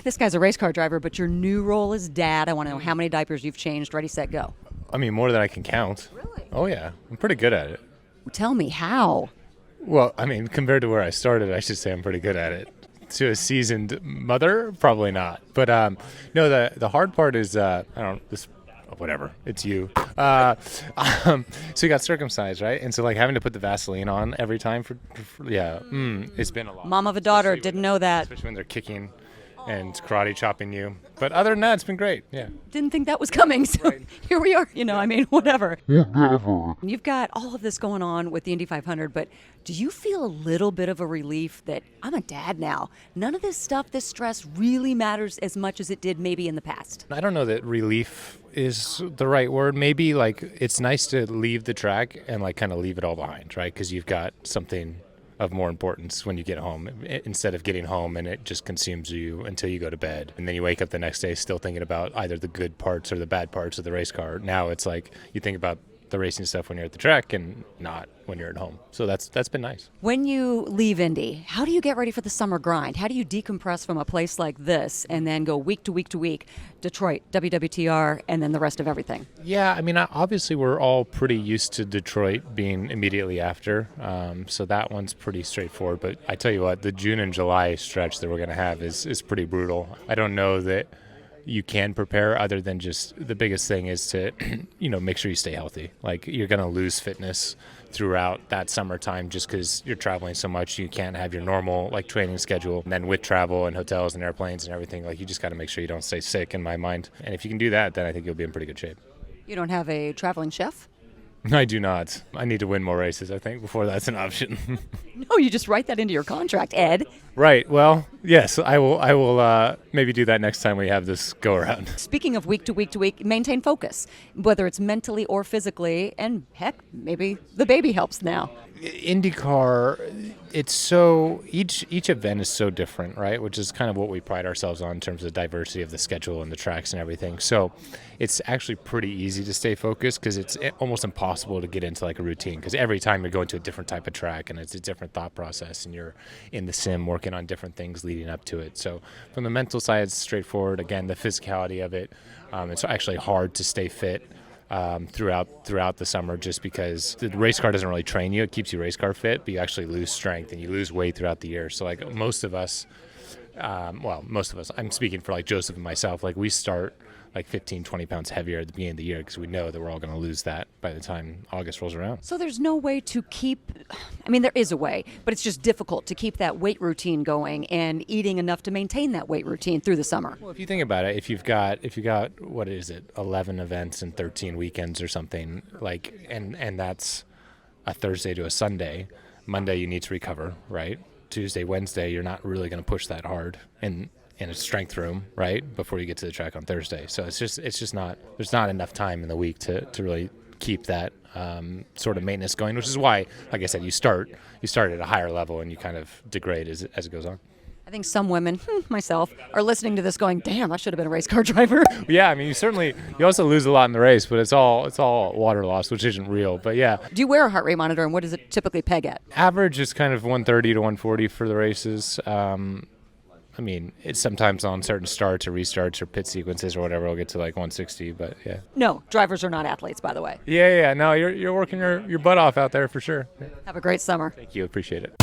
this guy's a race car driver, but your new role as dad, I want to know how many diapers you've changed. Ready, set, go. I mean, more than I can count. Really? Oh, yeah. I'm pretty good at it. Tell me how. Well, I mean, compared to where I started, I should say I'm pretty good at it. To a seasoned mother, probably not. But no, the hard part is, whatever, it's you. So you got circumcised, right? And so like having to put the Vaseline on every time it's been a lot. Mom of a daughter, didn't know that. Especially when they're kicking and karate chopping you. But other than that, it's been great, yeah. Didn't think that was coming, so Right. Here we are, whatever. You've got all of this going on with the Indy 500, but do you feel a little bit of a relief that I'm a dad now? None of this stuff, this stress really matters as much as it did maybe in the past. I don't know that relief is the right word. Maybe like it's nice to leave the track and like kind of leave it all behind, right? Because you've got something of more importance when you get home instead of getting home and it just consumes you until you go to bed. And then you wake up the next day still thinking about either the good parts or the bad parts of the race car. Now it's like you think about the racing stuff when you're at the track and not when you're at home. So that's been nice. When you leave Indy, how do you get ready for the summer grind? How do you decompress from a place like this and then go week to week to week, Detroit, WWTR, and then the rest of everything? Yeah, I mean, obviously we're all pretty used to Detroit being immediately after, so that one's pretty straightforward. But I tell you what, the June and July stretch that we're going to have is pretty brutal. I don't know that you can prepare other than just the biggest thing is to, make sure you stay healthy. Like you're going to lose fitness throughout that summertime just because you're traveling so much. You can't have your normal like training schedule. And then with travel and hotels and airplanes and everything, like you just got to make sure you don't stay sick in my mind. And if you can do that, then I think you'll be in pretty good shape. You don't have a traveling chef? I do not. I need to win more races, I think, before that's an option. No, you just write that into your contract, Ed. Right. Well, yes, I will maybe do that next time we have this go around. Speaking of week to week to week, maintain focus, whether it's mentally or physically, and heck, maybe the baby helps now. IndyCar, it's so each event is so different, right? Which is kind of what we pride ourselves on in terms of the diversity of the schedule and the tracks and everything. So it's actually pretty easy to stay focused because it's almost impossible to get into like a routine because every time you're going to a different type of track and it's a different thought process and you're in the sim working on different things leading up to it. So from the mental side, it's straightforward. Again, the physicality of it, it's actually hard to stay fit throughout the summer just because the race car doesn't really train you. It keeps you race car fit, but you actually lose strength and you lose weight throughout the year. So like most of us, I'm speaking for like Joseph and myself, like we start like 15, 20 pounds heavier at the beginning of the year because we know that we're all going to lose that by the time August rolls around. So there's no way to there is a way, but it's just difficult to keep that weight routine going and eating enough to maintain that weight routine through the summer. Well, if you think about it, if you got what is it, 11 events and 13 weekends or something, like and that's a Thursday to a Sunday. Monday you need to recover, right? Tuesday, Wednesday, you're not really going to push that hard in a strength room, right, before you get to the track on Thursday. So it's just not, there's not enough time in the week to really keep that sort of maintenance going, which is why, like I said, you start at a higher level and you kind of degrade as it goes on. I think some women, myself, are listening to this going, damn, I should have been a race car driver. Yeah, I mean, you also lose a lot in the race, but it's all water loss, which isn't real. But yeah. Do you wear a heart rate monitor, and what does it typically peg at? Average is kind of 130 to 140 for the races. I mean, it's sometimes on certain starts or restarts or pit sequences or whatever, it'll get to like 160, but yeah. No, drivers are not athletes, by the way. Yeah. No, you're working your butt off out there for sure. Have a great summer. Thank you. Appreciate it.